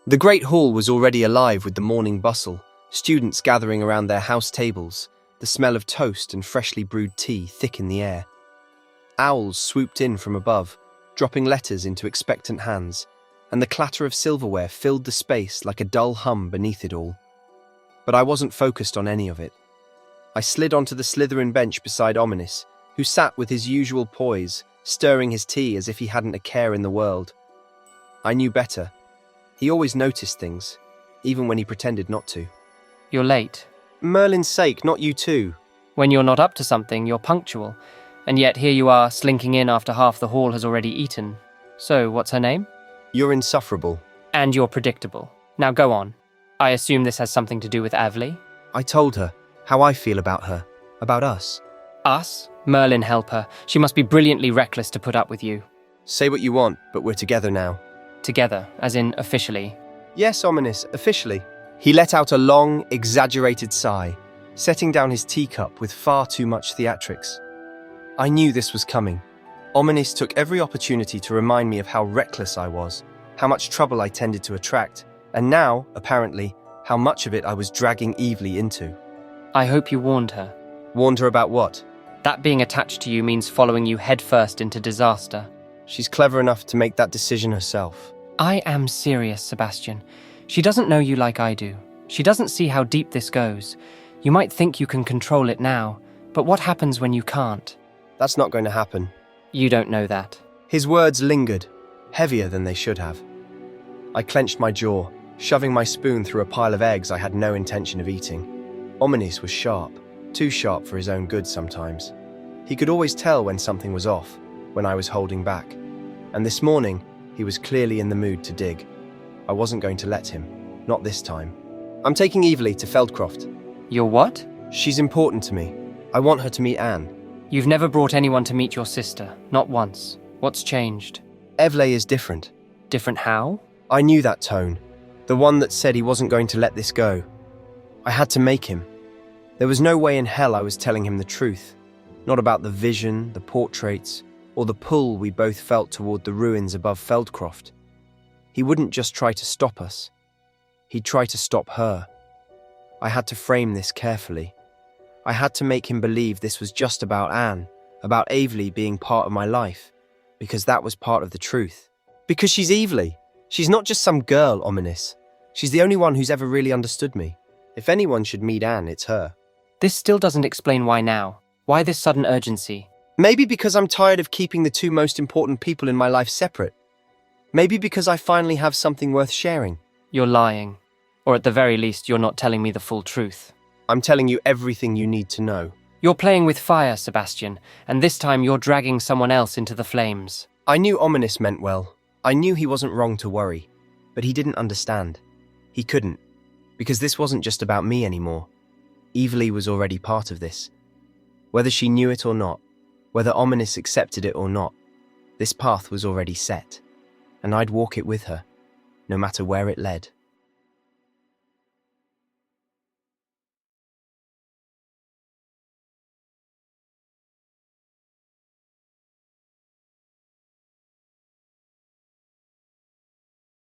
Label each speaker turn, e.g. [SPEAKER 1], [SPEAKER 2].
[SPEAKER 1] The great hall was already alive with the morning bustle, students gathering around their house tables, the smell of toast and freshly brewed tea thick in the air. Owls swooped in from above, dropping letters into expectant hands, and the clatter of silverware filled the space like a dull hum beneath it all. But I wasn't focused on any of it. I slid onto the Slytherin bench beside Ominis, who sat with his usual poise, stirring his tea as if he hadn't a care in the world. I knew better. He always noticed things, even when he pretended not to.
[SPEAKER 2] You're late.
[SPEAKER 1] Merlin's sake, not you too.
[SPEAKER 2] When you're not up to something, you're punctual. And yet here you are, slinking in after half the hall has already eaten. So, what's her name?
[SPEAKER 1] You're insufferable.
[SPEAKER 2] And you're predictable. Now go on. I assume this has something to do with Eveleigh?
[SPEAKER 1] I told her how I feel about her, about us.
[SPEAKER 2] Us? Merlin help her. She must be brilliantly reckless to put up with you.
[SPEAKER 1] Say what you want, but we're together now.
[SPEAKER 2] Together, as in officially.
[SPEAKER 1] Yes, Ominis, officially. He let out a long, exaggerated sigh, setting down his teacup with far too much theatrics. I knew this was coming. Ominis took every opportunity to remind me of how reckless I was, how much trouble I tended to attract, and now, apparently, how much of it I was dragging Eveleigh into.
[SPEAKER 2] I hope you warned her.
[SPEAKER 1] Warned her about what?
[SPEAKER 2] That being attached to you means following you headfirst into disaster.
[SPEAKER 1] She's clever enough to make that decision herself.
[SPEAKER 2] I am serious, Sebastian. She doesn't know you like I do. She doesn't see how deep this goes. You might think you can control it now, but what happens when you can't?
[SPEAKER 1] That's not going to happen.
[SPEAKER 2] You don't know that.
[SPEAKER 1] His words lingered, heavier than they should have. I clenched my jaw, shoving my spoon through a pile of eggs I had no intention of eating. Ominis was sharp, too sharp for his own good sometimes. He could always tell when something was off, when I was holding back. And this morning, he was clearly in the mood to dig. I wasn't going to let him, not this time. I'm taking Eveleigh to Feldcroft.
[SPEAKER 2] You're what?
[SPEAKER 1] She's important to me. I want her to meet Anne.
[SPEAKER 2] You've never brought anyone to meet your sister, not once. What's changed?
[SPEAKER 1] Eveleigh is different.
[SPEAKER 2] Different how?
[SPEAKER 1] I knew that tone, the one that said he wasn't going to let this go. I had to make him. There was no way in hell I was telling him the truth. Not about the vision, the portraits, or the pull we both felt toward the ruins above Feldcroft. He wouldn't just try to stop us. He'd try to stop her. I had to frame this carefully. I had to make him believe this was just about Anne, about Eveleigh being part of my life, because that was part of the truth. Because she's Eveleigh. She's not just some girl, Ominis. She's the only one who's ever really understood me. If anyone should meet Anne, it's her.
[SPEAKER 2] This still doesn't explain why now. Why this sudden urgency?
[SPEAKER 1] Maybe because I'm tired of keeping the two most important people in my life separate. Maybe because I finally have something worth sharing.
[SPEAKER 2] You're lying. Or at the very least, you're not telling me the full truth.
[SPEAKER 1] I'm telling you everything you need to know.
[SPEAKER 2] You're playing with fire, Sebastian, and this time you're dragging someone else into the flames.
[SPEAKER 1] I knew Ominis meant well. I knew he wasn't wrong to worry. But he didn't understand. He couldn't. Because this wasn't just about me anymore. Eveleigh was already part of this. Whether she knew it or not, whether Ominis accepted it or not, this path was already set. And I'd walk it with her, no matter where it led.